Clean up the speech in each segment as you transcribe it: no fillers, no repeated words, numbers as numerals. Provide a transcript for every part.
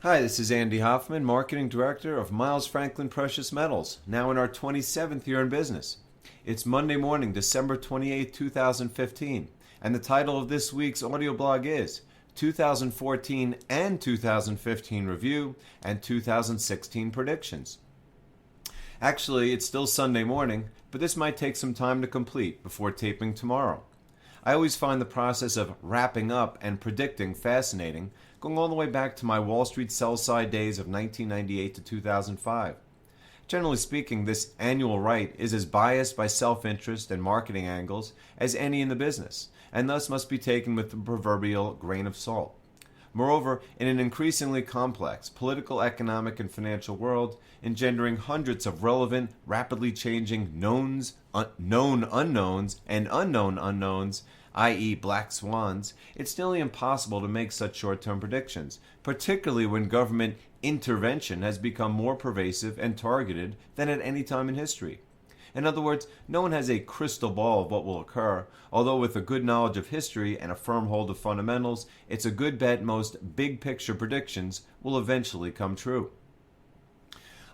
Hi, this is Andy Hoffman, Marketing Director of Miles Franklin Precious Metals, now in our 27th year in business. It's Monday morning, December 28, 2015, and the title of this week's audio blog is 2014 and 2015 Review and 2016 Predictions. Actually, it's still Sunday morning, but this might take some time to complete before taping tomorrow. I always find the process of wrapping up and predicting fascinating, going all the way back to my Wall Street sell-side days of 1998 to 2005. Generally speaking, this annual write is as biased by self-interest and marketing angles as any in the business, and thus must be taken with the proverbial grain of salt. Moreover, in an increasingly complex political, economic, and financial world, engendering hundreds of relevant, rapidly changing knowns, known unknowns, and unknown unknowns, i.e. black swans, it's nearly impossible to make such short-term predictions, particularly when government intervention has become more pervasive and targeted than at any time in history. In other words, no one has a crystal ball of what will occur, although with a good knowledge of history and a firm hold of fundamentals, it's a good bet most big-picture predictions will eventually come true.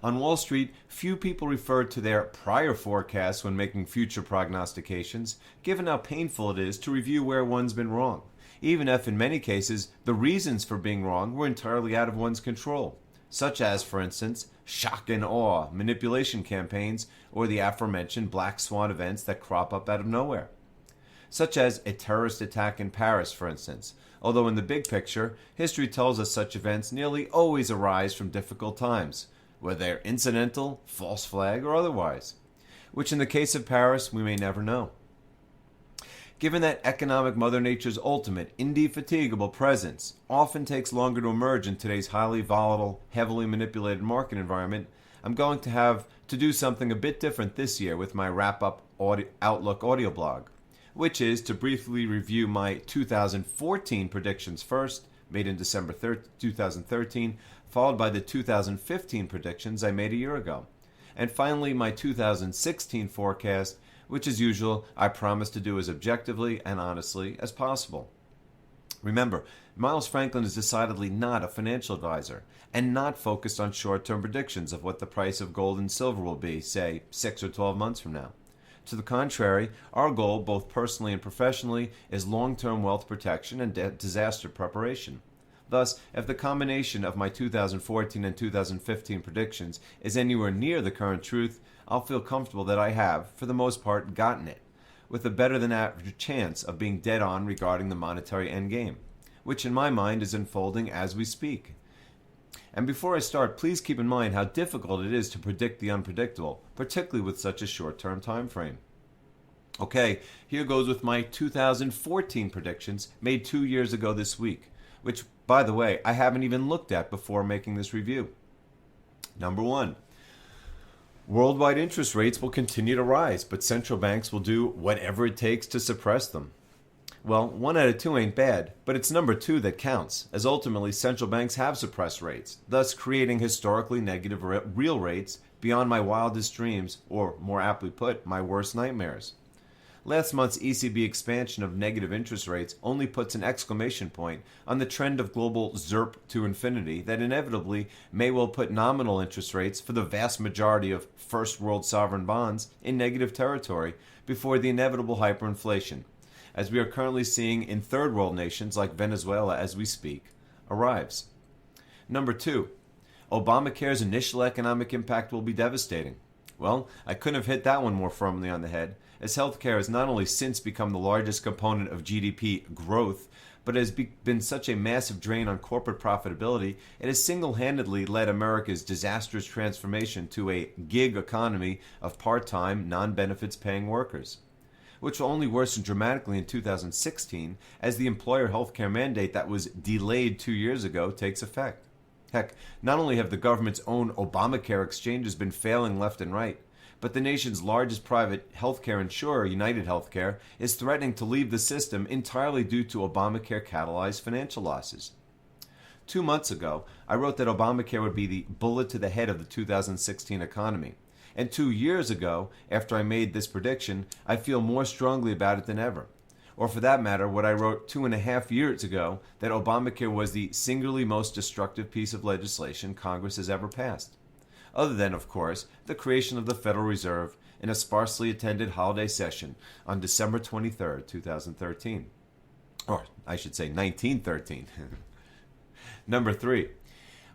On Wall Street, few people refer to their prior forecasts when making future prognostications, given how painful it is to review where one's been wrong, even if in many cases the reasons for being wrong were entirely out of one's control, such as, for instance, shock and awe, manipulation campaigns, or the aforementioned black swan events that crop up out of nowhere. Such as a terrorist attack in Paris, for instance, although in the big picture, history tells us such events nearly always arise from difficult times, whether they're incidental, false flag, or otherwise, which in the case of Paris we may never know. Given that economic Mother Nature's ultimate, indefatigable presence often takes longer to emerge in today's highly volatile, heavily manipulated market environment, I'm going to have to do something a bit different this year with my wrap-up Outlook audio blog, which is to briefly review my 2014 predictions first, made in December 2013, followed by the 2015 predictions I made a year ago, and finally my 2016 forecast, which as usual I promise to do as objectively and honestly as possible. Remember, Miles Franklin is decidedly not a financial advisor and not focused on short-term predictions of what the price of gold and silver will be, say, 6 or 12 months from now. To the contrary, our goal, both personally and professionally, is long-term wealth protection and disaster preparation. Thus, if the combination of my 2014 and 2015 predictions is anywhere near the current truth, I'll feel comfortable that I have, for the most part, gotten it, with a better than average chance of being dead on regarding the monetary endgame, which in my mind is unfolding as we speak. And before I start, please keep in mind how difficult it is to predict the unpredictable, particularly with such a short-term time frame. Okay, here goes with my 2014 predictions made 2 years ago this week, which, by the way, I haven't even looked at before making this review. Number 1. Worldwide interest rates will continue to rise, but central banks will do whatever it takes to suppress them. Well, 1 out of 2 ain't bad, but it's number 2 that counts, as ultimately central banks have suppressed rates, thus creating historically negative real rates beyond my wildest dreams, or more aptly put, my worst nightmares. Last month's ECB expansion of negative interest rates only puts an exclamation point on the trend of global ZERP to infinity that inevitably may well put nominal interest rates for the vast majority of first world sovereign bonds in negative territory before the inevitable hyperinflation, as we are currently seeing in third world nations like Venezuela as we speak, arrives. Number 2. Obamacare's initial economic impact will be devastating. Well, I couldn't have hit that one more firmly on the head, as healthcare has not only since become the largest component of GDP growth, but has been such a massive drain on corporate profitability, it has single-handedly led America's disastrous transformation to a gig economy of part-time, non-benefits paying workers, which will only worsen dramatically in 2016 as the employer healthcare mandate that was delayed 2 years ago takes effect. Heck, not only have the government's own Obamacare exchanges been failing left and right, but the nation's largest private healthcare insurer, United Healthcare, is threatening to leave the system entirely due to Obamacare-catalyzed financial losses. 2 months ago, I wrote that Obamacare would be the bullet to the head of the 2016 economy. And 2 years ago, after I made this prediction, I feel more strongly about it than ever. Or for that matter, what I wrote 2.5 years ago, that Obamacare was the singularly most destructive piece of legislation Congress has ever passed. Other than, of course, the creation of the Federal Reserve in a sparsely attended holiday session on December 23, 2013. Or, I should say, 1913. Number 3.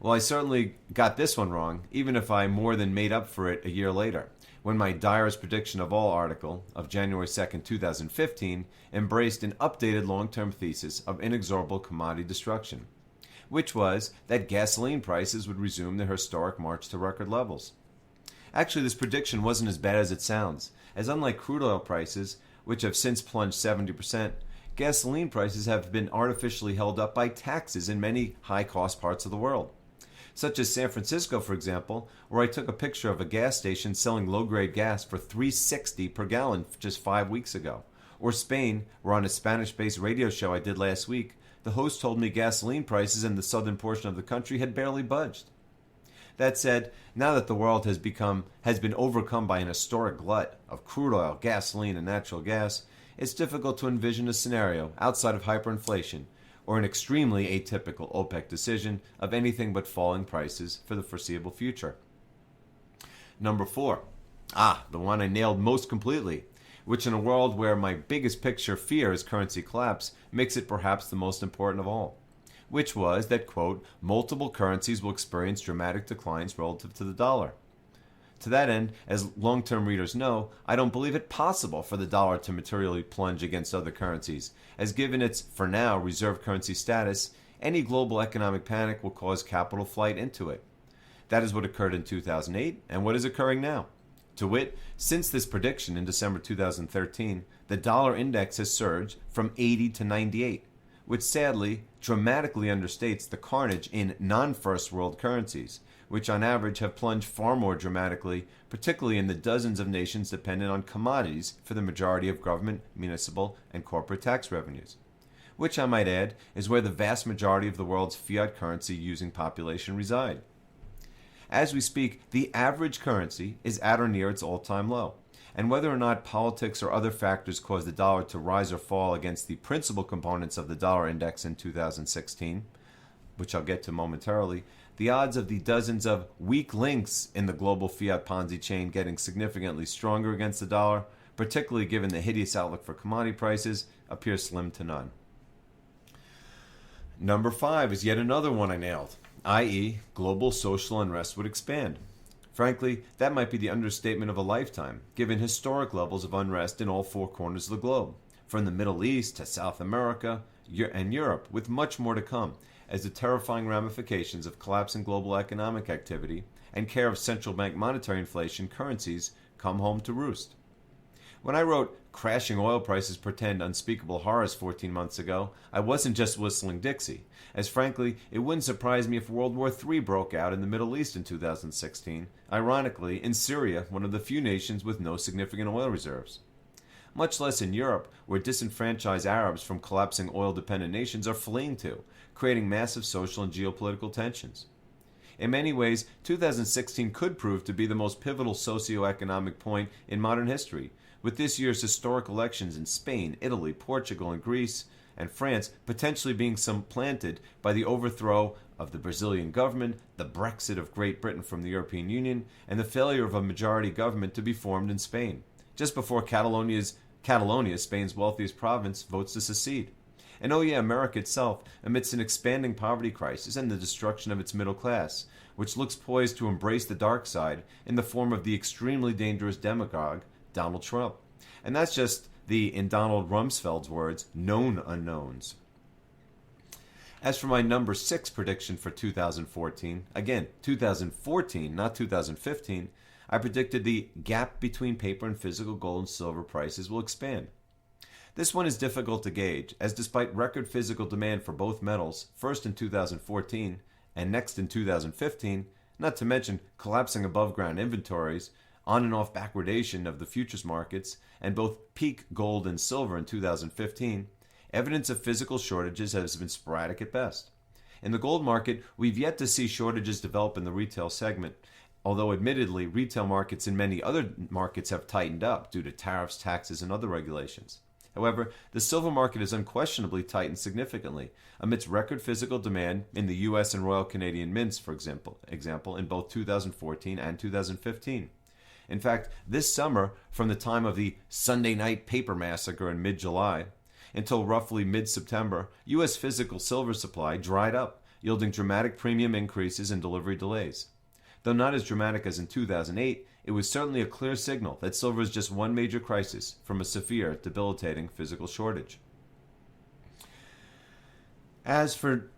Well, I certainly got this one wrong, even if I more than made up for it a year later, when my direst prediction of all article of January 2, 2015 embraced an updated long-term thesis of inexorable commodity destruction, which was that gasoline prices would resume their historic march to record levels. Actually, this prediction wasn't as bad as it sounds, as unlike crude oil prices, which have since plunged 70%, gasoline prices have been artificially held up by taxes in many high-cost parts of the world, such as San Francisco, for example, where I took a picture of a gas station selling low-grade gas for $3.60 per gallon just 5 weeks ago, or Spain, where on a Spanish-based radio show I did last week, the host told me gasoline prices in the southern portion of the country had barely budged. That said, now that the world has been overcome by an historic glut of crude oil, gasoline, and natural gas, it's difficult to envision a scenario outside of hyperinflation or an extremely atypical OPEC decision of anything but falling prices for the foreseeable future. Number 4. The one I nailed most completely, which in a world where my biggest picture fear is currency collapse, makes it perhaps the most important of all, which was that, quote, multiple currencies will experience dramatic declines relative to the dollar. To that end, as long-term readers know, I don't believe it possible for the dollar to materially plunge against other currencies, as given its, for now, reserve currency status, any global economic panic will cause capital flight into it. That is what occurred in 2008, and what is occurring now. To wit, since this prediction in December 2013, the dollar index has surged from 80 to 98, which sadly dramatically understates the carnage in non-first world currencies, which on average have plunged far more dramatically, particularly in the dozens of nations dependent on commodities for the majority of government, municipal, and corporate tax revenues, which I might add is where the vast majority of the world's fiat currency using population reside. As we speak, the average currency is at or near its all-time low, and whether or not politics or other factors cause the dollar to rise or fall against the principal components of the dollar index in 2016, which I'll get to momentarily, the odds of the dozens of weak links in the global fiat Ponzi chain getting significantly stronger against the dollar, particularly given the hideous outlook for commodity prices, appear slim to none. Number 5 is yet another one I nailed, i.e., global social unrest would expand. Frankly, that might be the understatement of a lifetime, given historic levels of unrest in all 4 corners of the globe, from the Middle East to South America and Europe, with much more to come, as the terrifying ramifications of collapsing global economic activity and care of central bank monetary inflation currencies come home to roost. When I wrote crashing oil prices portend unspeakable horrors 14 months ago, I wasn't just whistling Dixie, as frankly, it wouldn't surprise me if World War III broke out in the Middle East in 2016, ironically in Syria, one of the few nations with no significant oil reserves. Much less in Europe, where disenfranchised Arabs from collapsing oil-dependent nations are fleeing to, creating massive social and geopolitical tensions. In many ways, 2016 could prove to be the most pivotal socio-economic point in modern history, with this year's historic elections in Spain, Italy, Portugal, and Greece, and France potentially being supplanted by the overthrow of the Brazilian government, the Brexit of Great Britain from the European Union, and the failure of a majority government to be formed in Spain, just before Catalonia, Spain's wealthiest province, votes to secede. And America itself, amidst an expanding poverty crisis and the destruction of its middle class, which looks poised to embrace the dark side in the form of the extremely dangerous demagogue, Donald Trump. And that's just the, in Donald Rumsfeld's words, known unknowns. As for my number 6 prediction for 2014, again, 2014, not 2015, I predicted the gap between paper and physical gold and silver prices will expand. This one is difficult to gauge, as despite record physical demand for both metals, first in 2014 and next in 2015, not to mention collapsing above-ground inventories, on and off backwardation of the futures markets, and both peak gold and silver in 2015, evidence of physical shortages has been sporadic at best. In the gold market, we've yet to see shortages develop in the retail segment, although admittedly retail markets in many other markets have tightened up due to tariffs, taxes, and other regulations. However, the silver market has unquestionably tightened significantly amidst record physical demand in the U.S. and Royal Canadian Mints, for example, in both 2014 and 2015. In fact, this summer, from the time of the Sunday night paper massacre in mid-July until roughly mid-September, U.S. physical silver supply dried up, yielding dramatic premium increases and delivery delays. Though not as dramatic as in 2008, it was certainly a clear signal that silver is just one major crisis from a severe, debilitating physical shortage. As for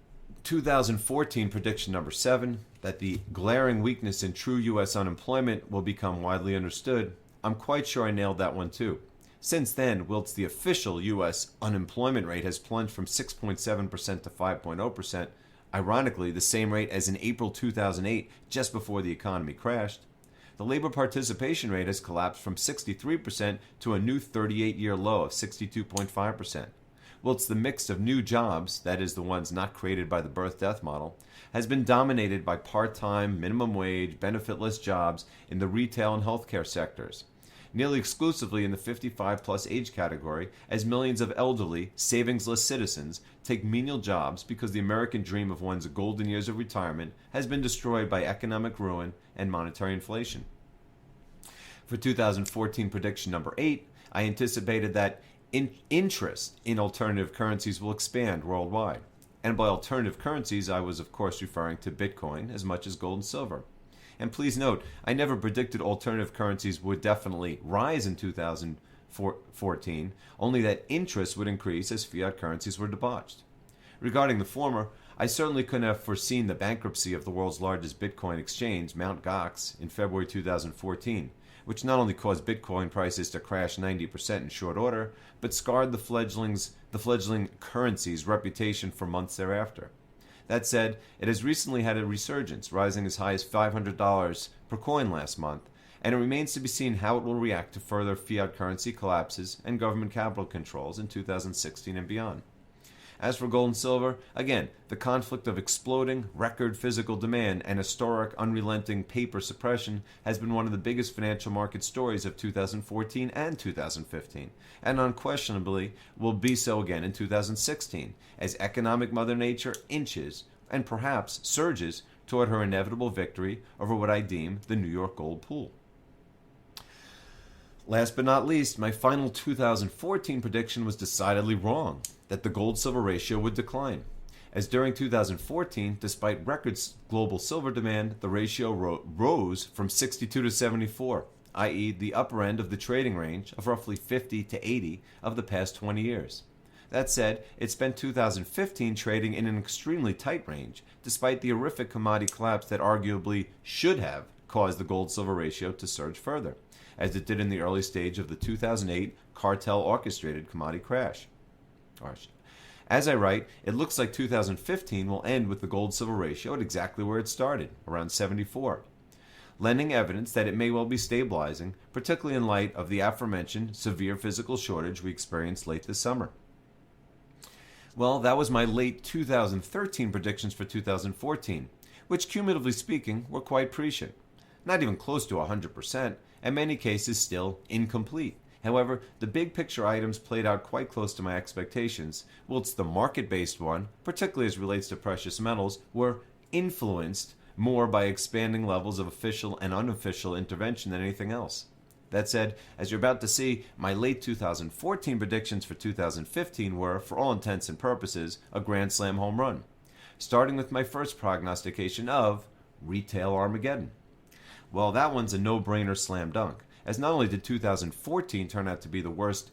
2014 prediction number 7, that the glaring weakness in true U.S. unemployment will become widely understood, I'm quite sure I nailed that one too. Since then, whilst the official U.S. unemployment rate has plunged from 6.7% to 5.0%, ironically the same rate as in April 2008, just before the economy crashed, the labor participation rate has collapsed from 63% to a new 38-year low of 62.5%. Whilst the mix of new jobs, that is the ones not created by the birth-death model, has been dominated by part-time, minimum wage, benefitless jobs in the retail and healthcare sectors, nearly exclusively in the 55-plus age category, as millions of elderly, savingsless citizens take menial jobs because the American dream of one's golden years of retirement has been destroyed by economic ruin and monetary inflation. For 2014 prediction number 8, I anticipated that interest in alternative currencies will expand worldwide. And by alternative currencies, I was of course referring to Bitcoin as much as gold and silver. And please note, I never predicted alternative currencies would definitely rise in 2014, only that interest would increase as fiat currencies were debauched. Regarding the former, I certainly couldn't have foreseen the bankruptcy of the world's largest Bitcoin exchange, Mt. Gox, in February 2014, which not only caused Bitcoin prices to crash 90% in short order, but scarred the fledgling currency's reputation for months thereafter. That said, it has recently had a resurgence, rising as high as $500 per coin last month, and it remains to be seen how it will react to further fiat currency collapses and government capital controls in 2016 and beyond. As for gold and silver, again, the conflict of exploding, record physical demand and historic, unrelenting paper suppression has been one of the biggest financial market stories of 2014 and 2015, and unquestionably will be so again in 2016, as economic Mother Nature inches and perhaps surges toward her inevitable victory over what I deem the New York gold pool. Last but not least, my final 2014 prediction was decidedly wrong, that the gold-silver ratio would decline. As during 2014, despite record global silver demand, the ratio rose from 62 to 74, i.e. the upper end of the trading range of roughly 50 to 80 of the past 20 years. That said, it spent 2015 trading in an extremely tight range, despite the horrific commodity collapse that arguably should have caused the gold-silver ratio to surge further, as it did in the early stage of the 2008 cartel-orchestrated commodity crash. As I write, it looks like 2015 will end with the gold-silver ratio at exactly where it started, around 74, lending evidence that it may well be stabilizing, particularly in light of the aforementioned severe physical shortage we experienced late this summer. Well, that was my late 2013 predictions for 2014, which, cumulatively speaking, were quite prescient. Not even close to 100%, in many cases still incomplete. However, the big picture items played out quite close to my expectations, whilst the market-based one, particularly as relates to precious metals, were influenced more by expanding levels of official and unofficial intervention than anything else. That said, as you're about to see, my late 2014 predictions for 2015 were, for all intents and purposes, a Grand Slam home run, starting with my first prognostication of retail Armageddon. Well, that one's a no-brainer slam dunk, as not only did 2014 turn out to be the worst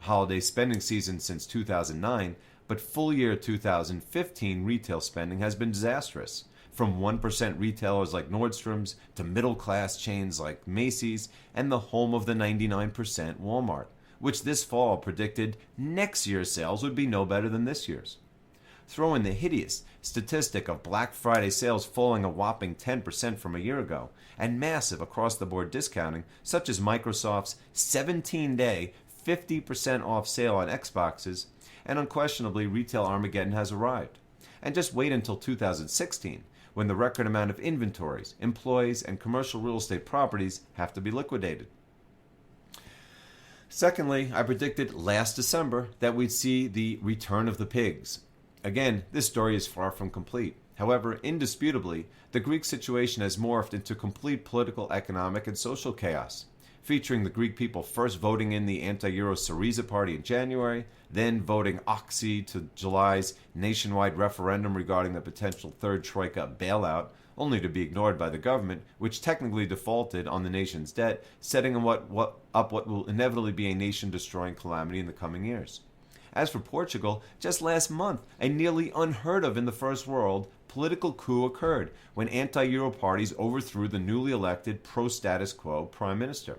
holiday spending season since 2009, but full year 2015 retail spending has been disastrous, from 1% retailers like Nordstrom's to middle-class chains like Macy's and the home of the 99% Walmart, which this fall predicted next year's sales would be no better than this year's. Throw in the hideous statistic of Black Friday sales falling a whopping 10% from a year ago, and massive across-the-board discounting, such as Microsoft's 17-day 50% off sale on Xboxes, and unquestionably retail Armageddon has arrived. And just wait until 2016, when the record amount of inventories, employees, and commercial real estate properties have to be liquidated. Secondly, I predicted last December that we'd see the return of the pigs. Again, this story is far from complete. However, indisputably, the Greek situation has morphed into complete political, economic, and social chaos, featuring the Greek people first voting in the anti-Euro Syriza party in January, then voting Oxy to July's nationwide referendum regarding the potential third Troika bailout, only to be ignored by the government, which technically defaulted on the nation's debt, setting up what will inevitably be a nation-destroying calamity in the coming years. As for Portugal, just last month, a nearly unheard of in the first world political coup occurred when anti-Euro parties overthrew the newly elected pro-status quo prime minister.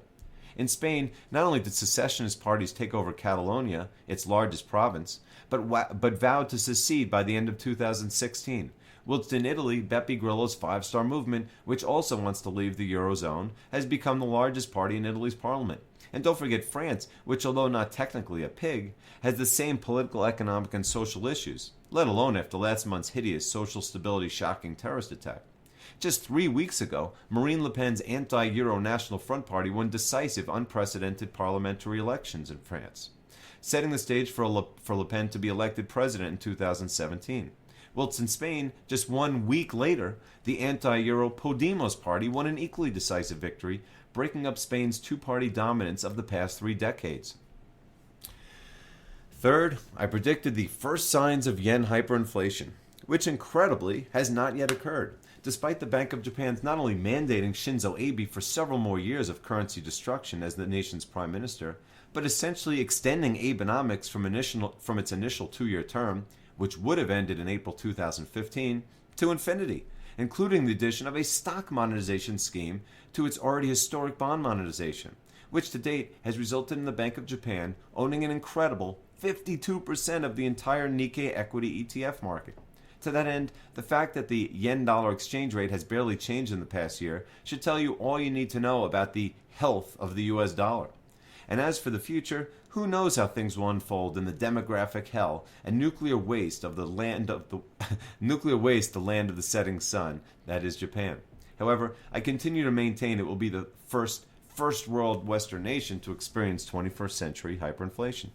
In Spain, not only did secessionist parties take over Catalonia, its largest province, but vowed to secede by the end of 2016. Whilst in Italy, Beppe Grillo's five-star movement, which also wants to leave the Eurozone, has become the largest party in Italy's parliament. And don't forget France, which although not technically a pig, has the same political, economic, and social issues, let alone after last month's hideous social stability shocking terrorist attack. Just 3 weeks ago, Marine Le Pen's anti-Euro National Front Party won decisive, unprecedented parliamentary elections in France, setting the stage for Le Pen to be elected president in 2017. Whilst in Spain, just 1 week later, the anti-Euro Podemos party won an equally decisive victory, breaking up Spain's two-party dominance of the past 3 decades. Third, I predicted the first signs of yen hyperinflation, which incredibly has not yet occurred, despite the Bank of Japan's not only mandating Shinzo Abe for several more years of currency destruction as the nation's prime minister, but essentially extending Abenomics from its initial 2-year term, which would have ended in April 2015, to infinity, including the addition of a stock monetization scheme to its already historic bond monetization, which to date has resulted in the Bank of Japan owning an incredible 52% of the entire Nikkei equity ETF market. To that end, the fact that the yen-dollar exchange rate has barely changed in the past year should tell you all you need to know about the health of the US dollar. And as for the future, who knows how things will unfold in the demographic hell and nuclear waste the land of the setting sun, that is Japan. However, I continue to maintain it will be the first world Western nation to experience 21st century hyperinflation.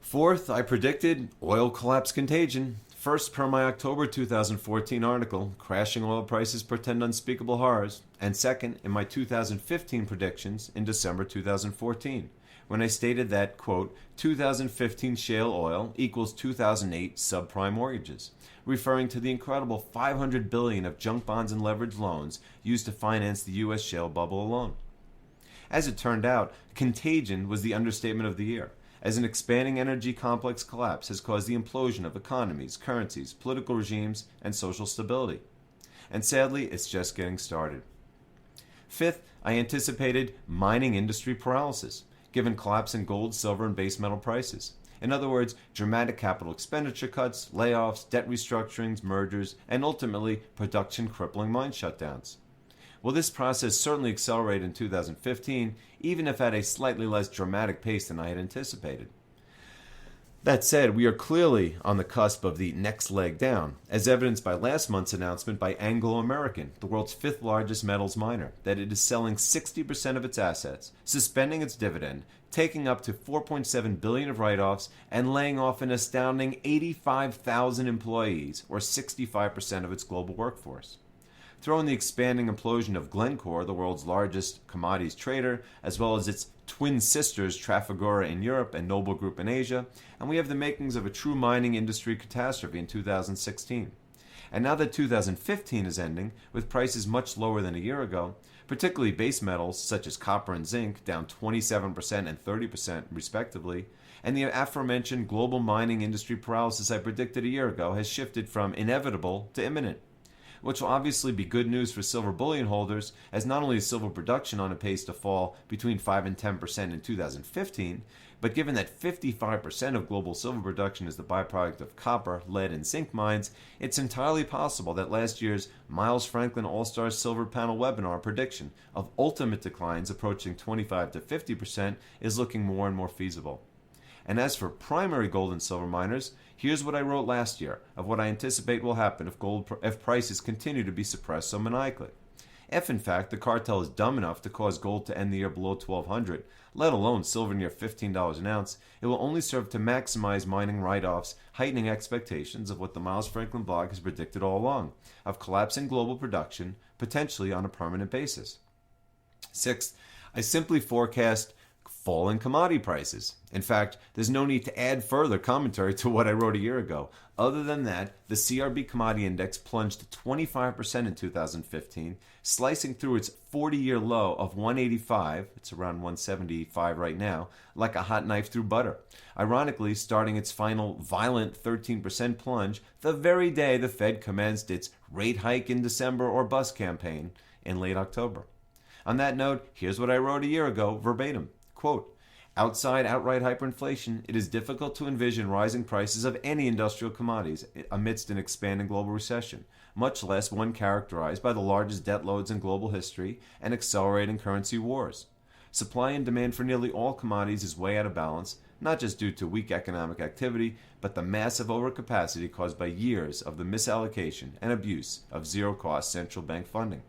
Fourth, I predicted oil collapse contagion. First, per my October 2014 article, Crashing Oil Prices Portend Unspeakable Horrors, and second, in my 2015 predictions in December 2014, when I stated that, quote, 2015 shale oil equals 2008 subprime mortgages, referring to the incredible $500 billion of junk bonds and leveraged loans used to finance the U.S. shale bubble alone. As it turned out, contagion was the understatement of the year, as an expanding energy complex collapse has caused the implosion of economies, currencies, political regimes, and social stability. And sadly, it's just getting started. Fifth, I anticipated mining industry paralysis, given collapse in gold, silver, and base metal prices. In other words, dramatic capital expenditure cuts, layoffs, debt restructurings, mergers, and ultimately production-crippling mine shutdowns. Well, this process certainly accelerated in 2015, even if at a slightly less dramatic pace than I had anticipated. That said, we are clearly on the cusp of the next leg down, as evidenced by last month's announcement by Anglo American, the world's 5th largest metals miner, that it is selling 60% of its assets, suspending its dividend, taking up to $4.7 billion of write-offs, and laying off an astounding 85,000 employees, or 65% of its global workforce. Throw in the expanding implosion of Glencore, the world's largest commodities trader, as well as its twin sisters Trafigura in Europe and Noble Group in Asia, and we have the makings of a true mining industry catastrophe in 2016. And now that 2015 is ending, with prices much lower than a year ago, particularly base metals such as copper and zinc down 27% and 30% respectively, and the aforementioned global mining industry paralysis I predicted a year ago has shifted from inevitable to imminent, which will obviously be good news for silver bullion holders, as not only is silver production on a pace to fall between 5 and 10% in 2015, but given that 55% of global silver production is the byproduct of copper, lead, and zinc mines, it's entirely possible that last year's Miles Franklin All-Star Silver Panel webinar prediction of ultimate declines approaching 25 to 50% is looking more and more feasible. And as for primary gold and silver miners, here's what I wrote last year of what I anticipate will happen if prices continue to be suppressed so maniacally. If, in fact, the cartel is dumb enough to cause gold to end the year below 1,200, let alone silver near $15 an ounce, it will only serve to maximize mining write-offs, heightening expectations of what the Miles Franklin blog has predicted all along, of collapsing global production, potentially on a permanent basis. Sixth, I simply forecast falling commodity prices. In fact, there's no need to add further commentary to what I wrote a year ago. Other than that, the CRB Commodity Index plunged 25% in 2015, slicing through its 40-year low of 185, it's around 175 right now, like a hot knife through butter. Ironically, starting its final violent 13% plunge the very day the Fed commenced its rate hike in December or bust campaign in late October. On that note, here's what I wrote a year ago, verbatim. Quote, outside outright hyperinflation, it is difficult to envision rising prices of any industrial commodities amidst an expanding global recession, much less one characterized by the largest debt loads in global history and accelerating currency wars. Supply and demand for nearly all commodities is way out of balance, not just due to weak economic activity, but the massive overcapacity caused by years of the misallocation and abuse of zero-cost central bank funding.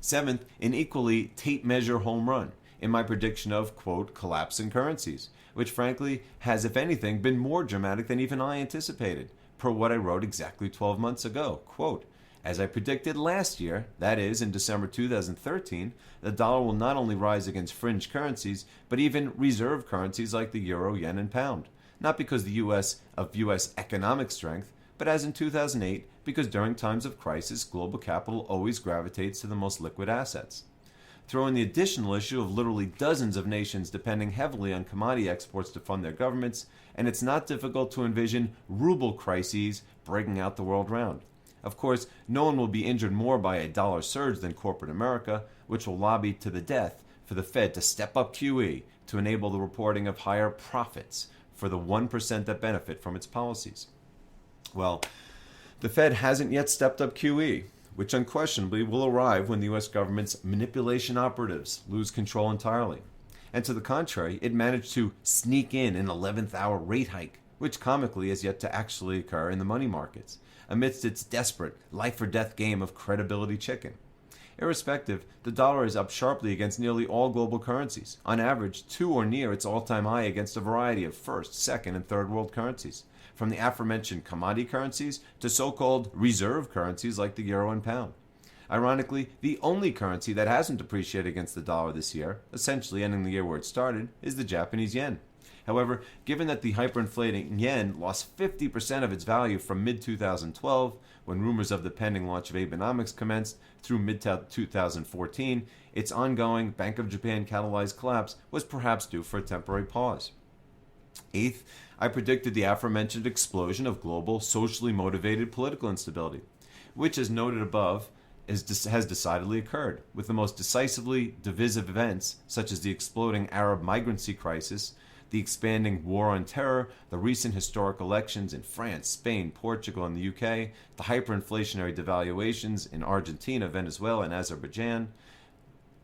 Seventh, an equally tape measure home run in my prediction of, quote, collapsing currencies, which frankly has, if anything, been more dramatic than even I anticipated, per what I wrote exactly 12 months ago. Quote, as I predicted last year, that is, in December 2013, the dollar will not only rise against fringe currencies, but even reserve currencies like the euro, yen, and pound. Not because of U.S. economic strength, but as in 2008, because during times of crisis, global capital always gravitates to the most liquid assets. Throw in the additional issue of literally dozens of nations depending heavily on commodity exports to fund their governments, and it's not difficult to envision ruble crises breaking out the world round. Of course, no one will be injured more by a dollar surge than corporate America, which will lobby to the death for the Fed to step up QE to enable the reporting of higher profits for the 1% that benefit from its policies. Well, the Fed hasn't yet stepped up QE, which unquestionably will arrive when the U.S. government's manipulation operatives lose control entirely. And to the contrary, it managed to sneak in an 11th hour rate hike, which comically has yet to actually occur in the money markets, amidst its desperate life-or-death game of credibility chicken. Irrespective, the dollar is up sharply against nearly all global currencies, on average to or near its all-time high against a variety of first, second, and third world currencies, from the aforementioned commodity currencies to so-called reserve currencies like the euro and pound. Ironically, the only currency that hasn't depreciated against the dollar this year, essentially ending the year where it started, is the Japanese yen. However, given that the hyperinflating yen lost 50% of its value from mid-2012, when rumors of the pending launch of Abenomics commenced, through mid-2014, its ongoing Bank of Japan catalyzed collapse was perhaps due for a temporary pause. Eighth, I predicted the aforementioned explosion of global, socially motivated political instability, which, as noted above, has decidedly occurred, with the most decisively divisive events, such as the exploding Arab migrancy crisis, the expanding war on terror, the recent historic elections in France, Spain, Portugal, and the UK, the hyperinflationary devaluations in Argentina, Venezuela, and Azerbaijan,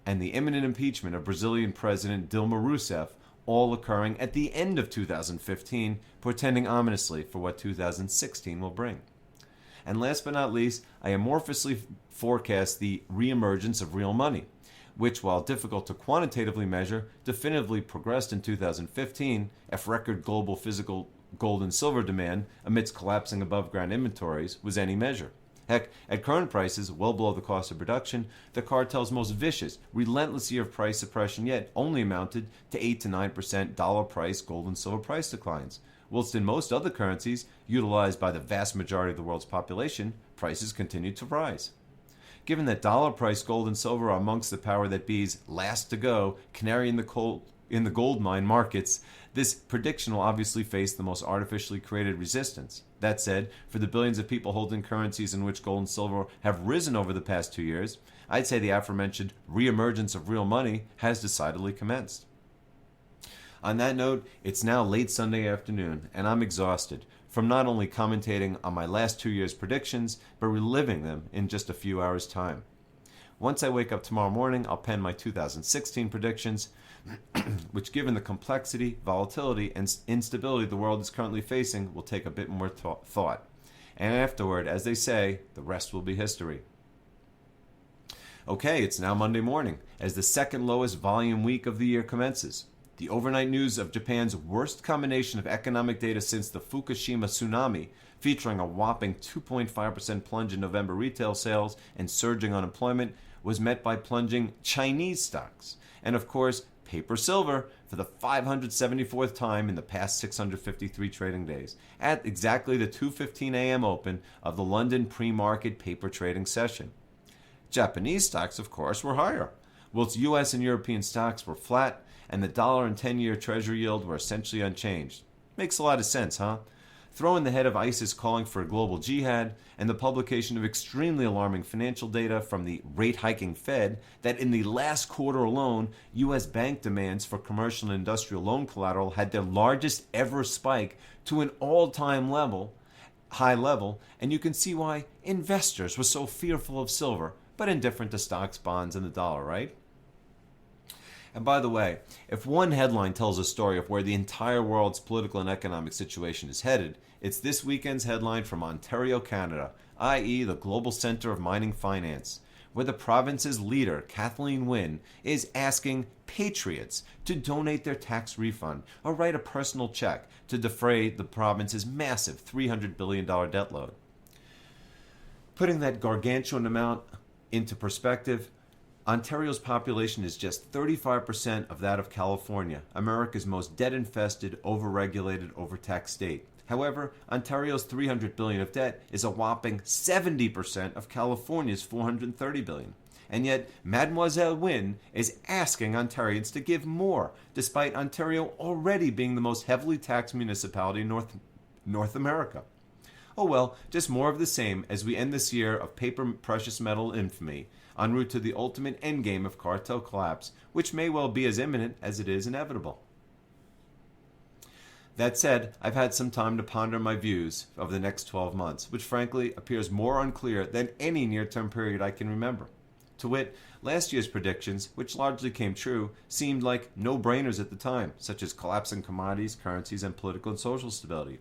and the imminent impeachment of Brazilian President Dilma Rousseff, all occurring at the end of 2015, portending ominously for what 2016 will bring. And last but not least, I amorphously forecast the reemergence of real money, which, while difficult to quantitatively measure, definitively progressed in 2015 if record global physical gold and silver demand amidst collapsing above-ground inventories was any measure. Heck, at current prices, well below the cost of production, the cartel's most vicious, relentless year of price suppression yet only amounted to 8 to 9% dollar price gold and silver price declines, whilst in most other currencies, utilized by the vast majority of the world's population, prices continued to rise. Given that dollar price gold and silver are amongst the power that be's last to go, canary in the gold mine markets, this prediction will obviously face the most artificially created resistance. That said, for the billions of people holding currencies in which gold and silver have risen over the past 2 years, I'd say the aforementioned reemergence of real money has decidedly commenced. On that note, it's now late Sunday afternoon, and I'm exhausted from not only commentating on my last 2 years' predictions, but reliving them in just a few hours' time. Once I wake up tomorrow morning, I'll pen my 2016 predictions, which, given the complexity, volatility, and instability the world is currently facing, will take a bit more thought. And afterward, as they say, the rest will be history. Okay, it's now Monday morning, as the second lowest volume week of the year commences. The overnight news of Japan's worst combination of economic data since the Fukushima tsunami, featuring a whopping 2.5% plunge in November retail sales and surging unemployment, was met by plunging Chinese stocks. And of course, paper silver for the 574th time in the past 653 trading days, at exactly the 2:15 a.m. open of the London pre-market paper trading session. Japanese stocks, of course, were higher, whilst U.S. and European stocks were flat, and the dollar and 10-year Treasury yield were essentially unchanged. Makes a lot of sense, huh? Throw in the head of ISIS calling for a global jihad, and the publication of extremely alarming financial data from the rate-hiking Fed that in the last quarter alone, U.S. bank demands for commercial and industrial loan collateral had their largest ever spike to an all-time high level, and you can see why investors were so fearful of silver, but indifferent to stocks, bonds, and the dollar, right? And by the way, if one headline tells a story of where the entire world's political and economic situation is headed, it's this weekend's headline from Ontario, Canada, i.e. the global center of mining finance, where the province's leader, Kathleen Wynne, is asking patriots to donate their tax refund or write a personal check to defray the province's massive $300 billion debt load. Putting that gargantuan amount into perspective, Ontario's population is just 35% of that of California, America's most debt-infested, overregulated, overtaxed state. However, Ontario's $300 billion of debt is a whopping 70% of California's $430 billion. And yet, Mademoiselle Wynne is asking Ontarians to give more, despite Ontario already being the most heavily taxed municipality in North America. Oh well, just more of the same as we end this year of paper precious metal infamy, en route to the ultimate endgame of cartel collapse, which may well be as imminent as it is inevitable. That said, I've had some time to ponder my views of the next 12 months, which frankly appears more unclear than any near-term period I can remember. To wit, last year's predictions, which largely came true, seemed like no-brainers at the time, such as collapsing commodities, currencies, and political and social stability.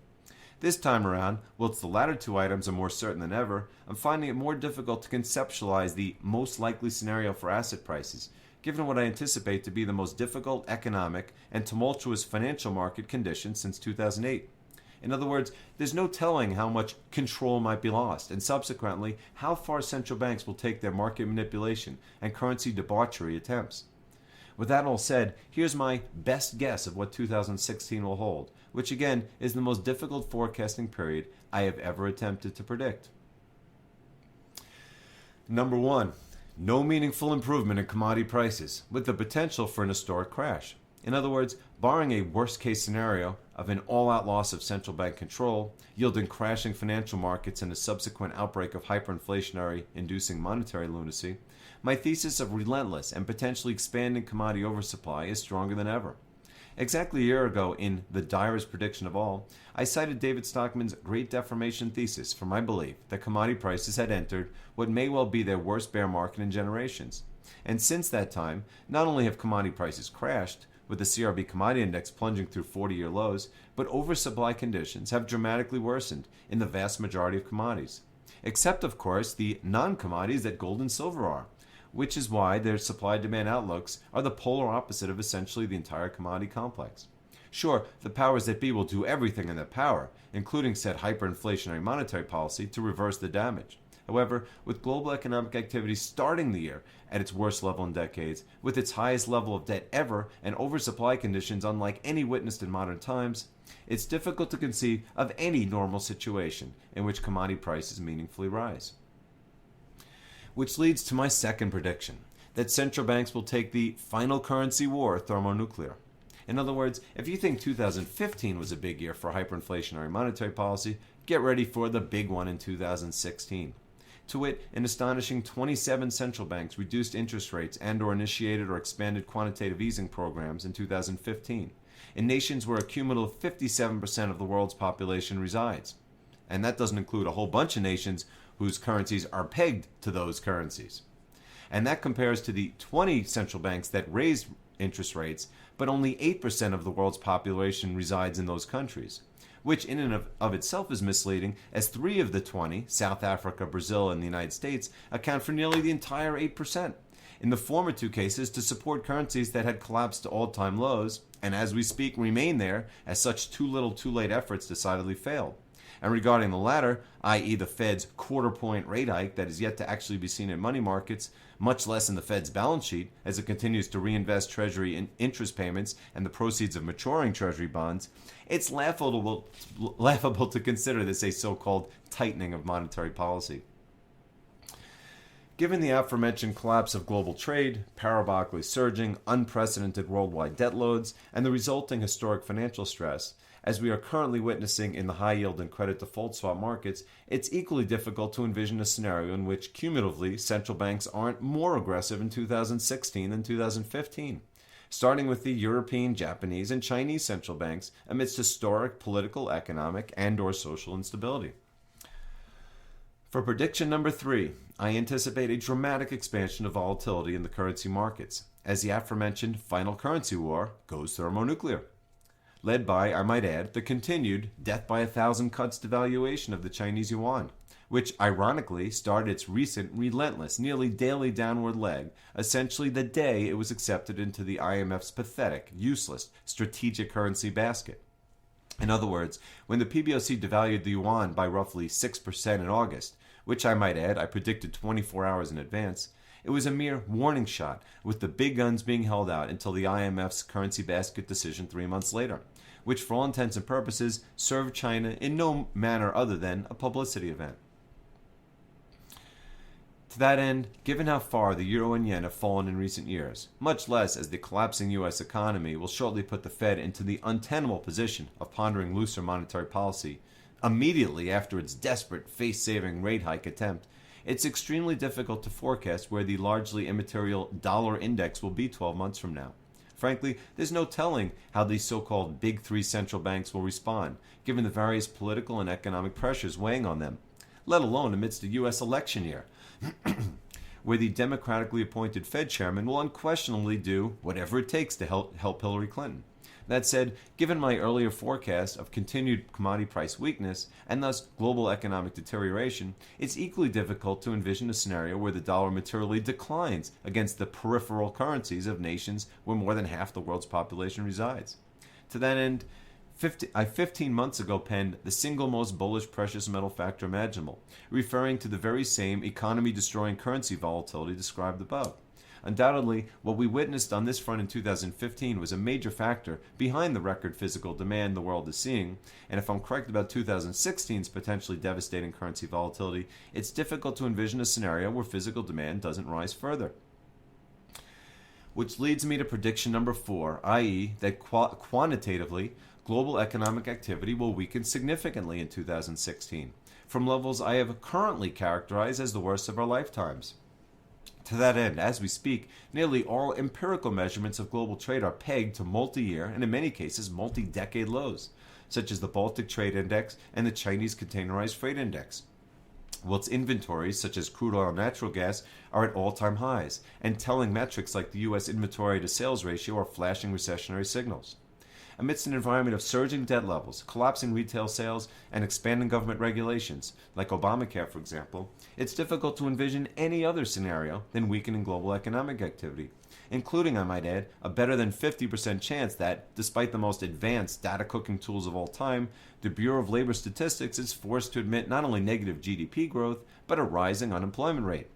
This time around, whilst the latter two items are more certain than ever, I'm finding it more difficult to conceptualize the most likely scenario for asset prices, given what I anticipate to be the most difficult economic and tumultuous financial market conditions since 2008. In other words, there's no telling how much control might be lost, and subsequently, how far central banks will take their market manipulation and currency debauchery attempts. With that all said, here's my best guess of what 2016 will hold, which again is the most difficult forecasting period I have ever attempted to predict. Number 1. No meaningful improvement in commodity prices, with the potential for an historic crash. In other words, barring a worst-case scenario of an all-out loss of central bank control, yielding crashing financial markets and a subsequent outbreak of hyperinflationary-inducing monetary lunacy, my thesis of relentless and potentially expanding commodity oversupply is stronger than ever. Exactly a year ago, in the direst prediction of all, I cited David Stockman's Great Deformation thesis for my belief that commodity prices had entered what may well be their worst bear market in generations. And since that time, not only have commodity prices crashed, with the CRB Commodity Index plunging through 40-year lows, but oversupply conditions have dramatically worsened in the vast majority of commodities. Except, of course, the non-commodities that gold and silver are, which is why their supply-demand outlooks are the polar opposite of essentially the entire commodity complex. Sure, the powers that be will do everything in their power, including said hyperinflationary monetary policy, to reverse the damage. However, with global economic activity starting the year at its worst level in decades, with its highest level of debt ever, and oversupply conditions unlike any witnessed in modern times, it's difficult to conceive of any normal situation in which commodity prices meaningfully rise. Which leads to my second prediction, that central banks will take the final currency war thermonuclear. In other words, if you think 2015 was a big year for hyperinflationary monetary policy, get ready for the big one in 2016. To wit, an astonishing 27 central banks reduced interest rates and or initiated or expanded quantitative easing programs in 2015, in nations where a cumulative 57% of the world's population resides. And that doesn't include a whole bunch of nations whose currencies are pegged to those currencies. And that compares to the 20 central banks that raised interest rates, but only 8% of the world's population resides in those countries. which in and of itself is misleading, as 3 of the 20, South Africa, Brazil, and the United States, account for nearly the entire 8%. In the former two cases, to support currencies that had collapsed to all-time lows, and as we speak remain there, as such too little too late efforts decidedly failed. And regarding the latter, i.e. the Fed's quarter-point rate hike that is yet to actually be seen in money markets, much less in the Fed's balance sheet, as it continues to reinvest Treasury interest payments and the proceeds of maturing Treasury bonds, it's laughable to consider this a so-called tightening of monetary policy. Given the aforementioned collapse of global trade, parabolically surging, unprecedented worldwide debt loads, and the resulting historic financial stress, as we are currently witnessing in the high yield and credit default swap markets, it's equally difficult to envision a scenario in which cumulatively central banks aren't more aggressive in 2016 than 2015, starting with the European, Japanese, and Chinese central banks amidst historic political, economic, and/or social instability. For prediction number 3, I anticipate a dramatic expansion of volatility in the currency markets, as the aforementioned final currency war goes thermonuclear, led by, I might add, the continued death by 1,000 cuts devaluation of the Chinese yuan, which ironically started its recent relentless, nearly daily downward leg, essentially the day it was accepted into the IMF's pathetic, useless, strategic currency basket. In other words, when the PBOC devalued the yuan by roughly 6% in August, which I might add I predicted 24 hours in advance, it was a mere warning shot, with the big guns being held out until the IMF's currency basket decision 3 months later, which for all intents and purposes served China in no manner other than a publicity event. To that end, given how far the euro and yen have fallen in recent years, much less as the collapsing U.S. economy will shortly put the Fed into the untenable position of pondering looser monetary policy immediately after its desperate face-saving rate hike attempt, it's extremely difficult to forecast where the largely immaterial dollar index will be 12 months from now. Frankly, there's no telling how these so-called big 3 central banks will respond, given the various political and economic pressures weighing on them, let alone amidst a U.S. election year, where the democratically appointed Fed chairman will unquestionably do whatever it takes to help Hillary Clinton. That said, given my earlier forecast of continued commodity price weakness and thus global economic deterioration, it's equally difficult to envision a scenario where the dollar materially declines against the peripheral currencies of nations where more than half the world's population resides. To that end, I 15 months ago penned the single most bullish precious metal factor imaginable, referring to the very same economy-destroying currency volatility described above. Undoubtedly, what we witnessed on this front in 2015 was a major factor behind the record physical demand the world is seeing, and if I'm correct about 2016's potentially devastating currency volatility, it's difficult to envision a scenario where physical demand doesn't rise further. Which leads me to prediction number 4, i.e. that quantitatively, global economic activity will weaken significantly in 2016, from levels I have currently characterized as the worst of our lifetimes. To that end, as we speak, nearly all empirical measurements of global trade are pegged to multi-year and in many cases multi-decade lows, such as the Baltic Trade Index and the Chinese Containerized Freight Index, whilst inventories such as crude oil and natural gas are at all-time highs, and telling metrics like the U.S. inventory to sales ratio are flashing recessionary signals. Amidst an environment of surging debt levels, collapsing retail sales, and expanding government regulations, like Obamacare for example, it's difficult to envision any other scenario than weakening global economic activity, including, I might add, a better than 50% chance that, despite the most advanced data cooking tools of all time, the Bureau of Labor Statistics is forced to admit not only negative GDP growth, but a rising unemployment rate.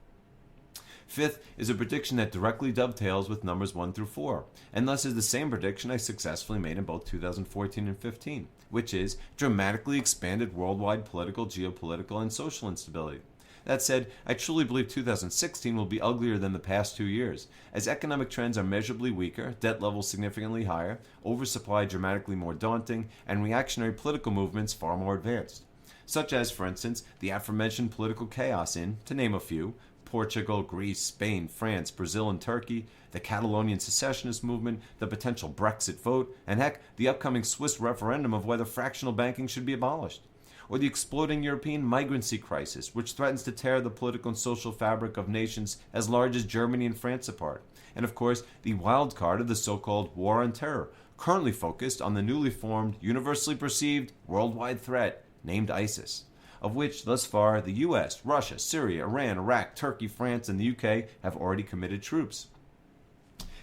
Fifth is a prediction that directly dovetails with numbers 1 through 4, and thus is the same prediction I successfully made in both 2014 and 15, which is dramatically expanded worldwide political, geopolitical, and social instability. That said, I truly believe 2016 will be uglier than the past 2 years, as economic trends are measurably weaker, debt levels significantly higher, oversupply dramatically more daunting, and reactionary political movements far more advanced. Such as, for instance, the aforementioned political chaos in, to name a few, Portugal, Greece, Spain, France, Brazil, and Turkey, the Catalonian secessionist movement, the potential Brexit vote, and heck, the upcoming Swiss referendum of whether fractional banking should be abolished. Or the exploding European migrancy crisis, which threatens to tear the political and social fabric of nations as large as Germany and France apart. And of course, the wild card of the so-called war on terror, currently focused on the newly formed, universally perceived worldwide threat named ISIS, of which thus far the US, Russia, Syria, Iran, Iraq, Turkey, France, and the UK have already committed troops.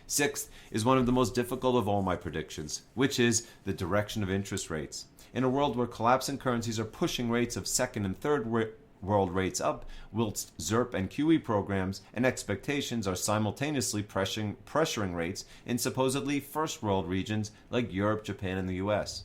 Sixth is one of the most difficult of all my predictions, which is the direction of interest rates. In a world where collapsing currencies are pushing rates of second and third world rates up, whilst ZERP and QE programs and expectations are simultaneously pressuring rates in supposedly first world regions like Europe, Japan, and the US.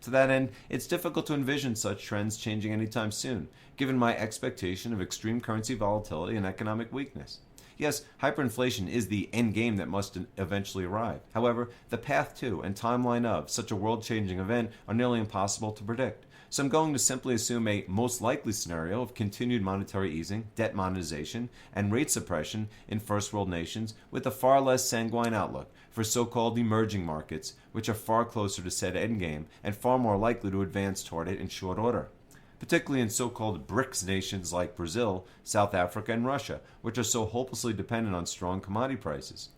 To that end, it's difficult to envision such trends changing anytime soon, given my expectation of extreme currency volatility and economic weakness. Yes, hyperinflation is the end game that must eventually arrive. However, the path to and timeline of such a world-changing event are nearly impossible to predict. So I'm going to simply assume a most likely scenario of continued monetary easing, debt monetization, and rate suppression in first world nations, with a far less sanguine outlook for so-called emerging markets, which are far closer to said endgame and far more likely to advance toward it in short order, particularly in so-called BRICS nations like Brazil, South Africa, and Russia, which are so hopelessly dependent on strong commodity prices.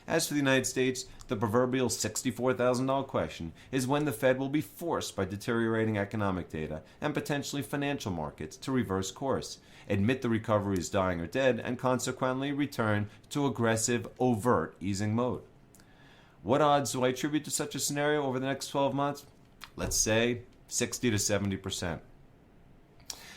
As for the United States, the proverbial $64,000 question is when the Fed will be forced by deteriorating economic data and potentially financial markets to reverse course, admit the recovery is dying or dead, and consequently return to aggressive, overt easing mode. What odds do I attribute to such a scenario over the next 12 months? Let's say 60 to 70%.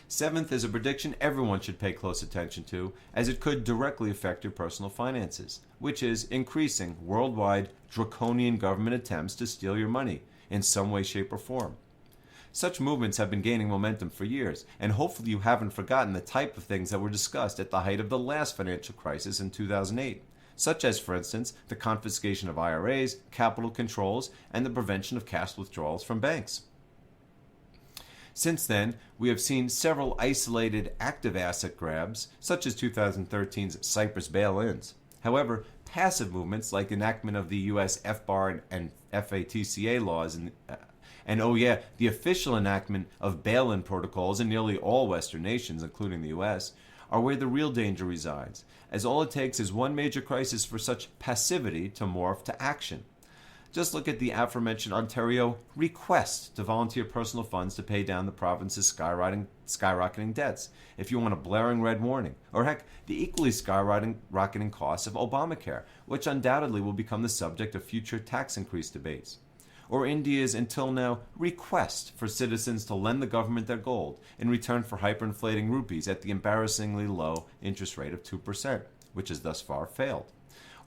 Seventh is a prediction everyone should pay close attention to, as it could directly affect your personal finances, which is increasing worldwide draconian government attempts to steal your money in some way, shape, or form. Such movements have been gaining momentum for years, and hopefully you haven't forgotten the type of things that were discussed at the height of the last financial crisis in 2008, such as, for instance, the confiscation of IRAs, capital controls, and the prevention of cash withdrawals from banks. Since then, we have seen several isolated active asset grabs, such as 2013's Cyprus bail-ins. However, passive movements like enactment of the U.S. FBAR and FATCA laws the official enactment of bail-in protocols in nearly all Western nations, including the U.S., are where the real danger resides, as all it takes is one major crisis for such passivity to morph to action. Just look at the aforementioned Ontario request to volunteer personal funds to pay down the province's skyrocketing debts, if you want a blaring red warning. Or heck, the equally skyrocketing costs of Obamacare, which undoubtedly will become the subject of future tax increase debates. Or India's until now request for citizens to lend the government their gold in return for hyperinflating rupees at the embarrassingly low interest rate of 2%, which has thus far failed.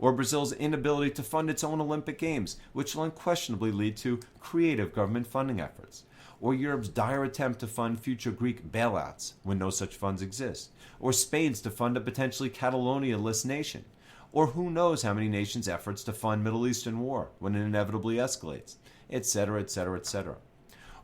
Or Brazil's inability to fund its own Olympic Games, which will unquestionably lead to creative government funding efforts. Or Europe's dire attempt to fund future Greek bailouts when no such funds exist. Or Spain's to fund a potentially Catalonia-less nation. Or who knows how many nations' efforts to fund Middle Eastern war when it inevitably escalates, etc., etc., etc.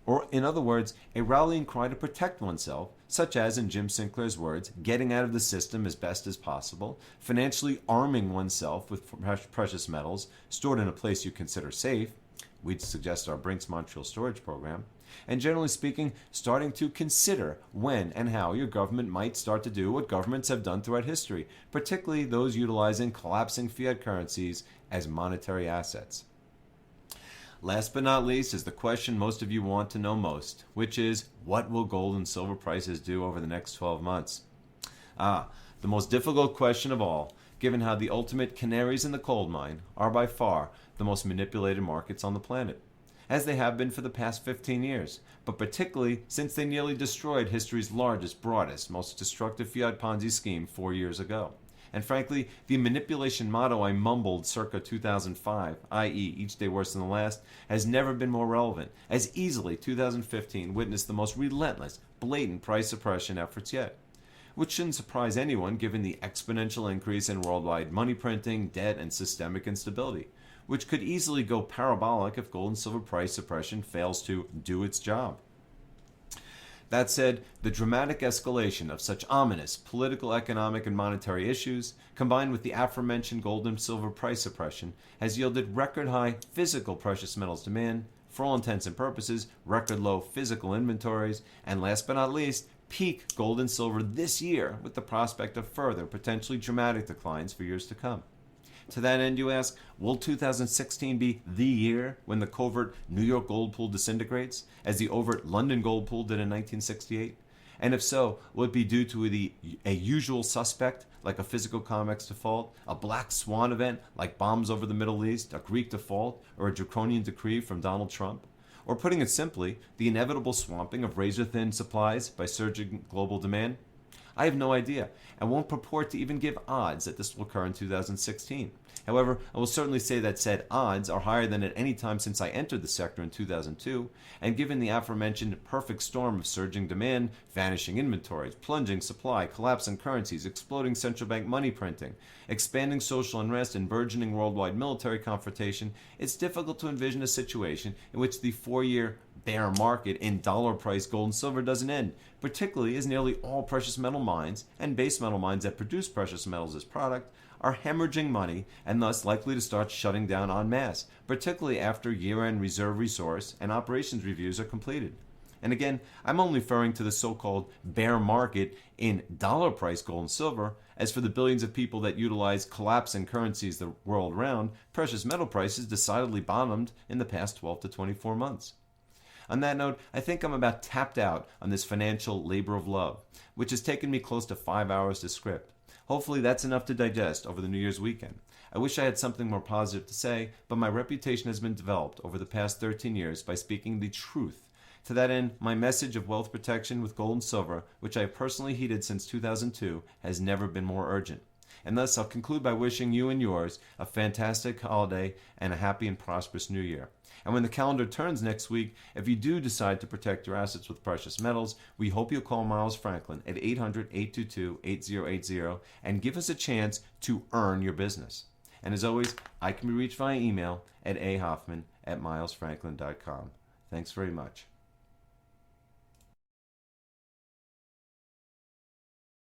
Or, in other words, a rallying cry to protect oneself, such as, in Jim Sinclair's words, getting out of the system as best as possible, financially arming oneself with precious metals stored in a place you consider safe, we'd suggest our Brinks Montreal storage program, and generally speaking, starting to consider when and how your government might start to do what governments have done throughout history, particularly those utilizing collapsing fiat currencies as monetary assets. Last but not least is the question most of you want to know most, which is, what will gold and silver prices do over the next 12 months? The most difficult question of all, given how the ultimate canaries in the coal mine are by far the most manipulated markets on the planet, as they have been for the past 15 years, but particularly since they nearly destroyed history's largest, broadest, most destructive fiat Ponzi scheme 4 years ago. And frankly, the manipulation motto I mumbled circa 2005, i.e. each day worse than the last, has never been more relevant, as easily 2015 witnessed the most relentless, blatant price suppression efforts yet. Which shouldn't surprise anyone given the exponential increase in worldwide money printing, debt, and systemic instability, which could easily go parabolic if gold and silver price suppression fails to do its job. That said, the dramatic escalation of such ominous political, economic, and monetary issues, combined with the aforementioned gold and silver price suppression, has yielded record-high physical precious metals demand, for all intents and purposes, record-low physical inventories, and last but not least, peak gold and silver this year with the prospect of further, potentially dramatic declines for years to come. To that end, you ask, will 2016 be the year when the covert New York gold pool disintegrates, as the overt London gold pool did in 1968? And if so, will it be due to a usual suspect, like a physical COMEX default, a black swan event, like bombs over the Middle East, a Greek default, or a draconian decree from Donald Trump? Or putting it simply, the inevitable swamping of razor-thin supplies by surging global demand? I have no idea, and won't purport to even give odds that this will occur in 2016. However, I will certainly say that said odds are higher than at any time since I entered the sector in 2002, and given the aforementioned perfect storm of surging demand, vanishing inventories, plunging supply, collapsing currencies, exploding central bank money printing, expanding social unrest, and burgeoning worldwide military confrontation, it's difficult to envision a situation in which the 4-year bear market in dollar-priced gold and silver doesn't end, particularly as nearly all precious metal mines and base metal mines that produce precious metals as product are hemorrhaging money and thus likely to start shutting down en masse, particularly after year-end reserve resource and operations reviews are completed. And again, I'm only referring to the so-called bear market in dollar-priced gold and silver. As for the billions of people that utilize collapsing currencies the world around, precious metal prices decidedly bottomed in the past 12 to 24 months. On that note, I think I'm about tapped out on this financial labor of love, which has taken me close to 5 hours to script. Hopefully that's enough to digest over the New Year's weekend. I wish I had something more positive to say, but my reputation has been developed over the past 13 years by speaking the truth. To that end, my message of wealth protection with gold and silver, which I have personally heeded since 2002, has never been more urgent. And thus, I'll conclude by wishing you and yours a fantastic holiday and a happy and prosperous new year. And when the calendar turns next week, if you do decide to protect your assets with precious metals, we hope you'll call Miles Franklin at 800-822-8080 and give us a chance to earn your business. And as always, I can be reached via email at ahoffman@milesfranklin.com. Thanks very much.